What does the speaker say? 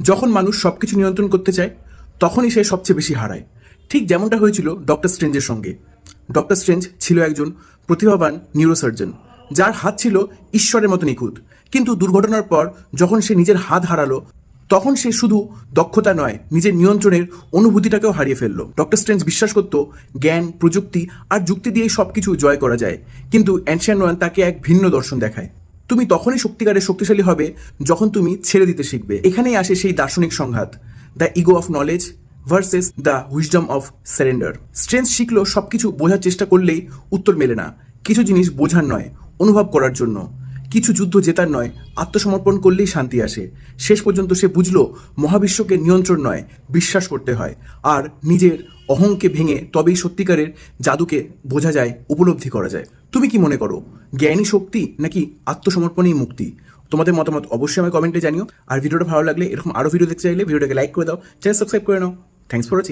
যখন মানুষ সবকিছু নিয়ন্ত্রণ করতে চায় তখনই সে সবচেয়ে বেশি হারায়। ঠিক যেমনটা হয়েছিল ডক্টর স্ট্রেঞ্জের সঙ্গে। ডক্টর স্ট্রেঞ্জ ছিল একজন প্রতিভাবান নিউরোসার্জন, যার হাত ছিল ঈশ্বরের মতো নিখুঁত। কিন্তু দুর্ঘটনার পর যখন সে নিজের হাত হারালো, তখন সে শুধু দক্ষতা নয়, নিজের নিয়ন্ত্রণের অনুভূতিটাকেও হারিয়ে ফেলল। ডক্টর স্ট্রেঞ্জ বিশ্বাস করত জ্ঞান, প্রযুক্তি আর যুক্তি দিয়েই সবকিছু জয় করা যায়। কিন্তু অ্যানশিয়েন্ট ওয়ান তাকে এক ভিন্ন দর্শন দেখায়। তুমি তখনই সত্যিকারের শক্তিশালী হবে যখন তুমি ছেড়ে দিতে শিখবে। এখানেই আসে সেই দার্শনিক সংঘাত, the ego of knowledge versus the wisdom of surrender. Strange শিখলো সবকিছু বোঝার চেষ্টা করলেই উত্তর মেলে না। কিছু জিনিস বোঝার নয়, অনুভব করার জন্য। কিছু যুদ্ধ জেতার নয়, আত্মসমর্পণ করলেই শান্তি আসে। শেষ পর্যন্ত সে বুঝলো মহাবিশ্বকে নিয়ন্ত্রণ নয়, বিশ্বাস করতে হয়। আর নিজের অহংকে ভেঙে তবেই সত্যিকারের জাদুকে বোঝা যায়, উপলব্ধি করা যায়। তুমি কি মনে করো, জ্ঞানী শক্তি নাকি আত্মসমর্পণই মুক্তি? তোমাদের মতামত অবশ্যই আমায় কমেন্টে জানিও। আর ভিডিওটা ভালো লাগলে, এরকম আরও ভিডিও দেখতে চাইলে ভিডিওটাকে লাইক করে দাও, চ্যানেল সাবস্ক্রাইব করে নাও। Thanks for watching.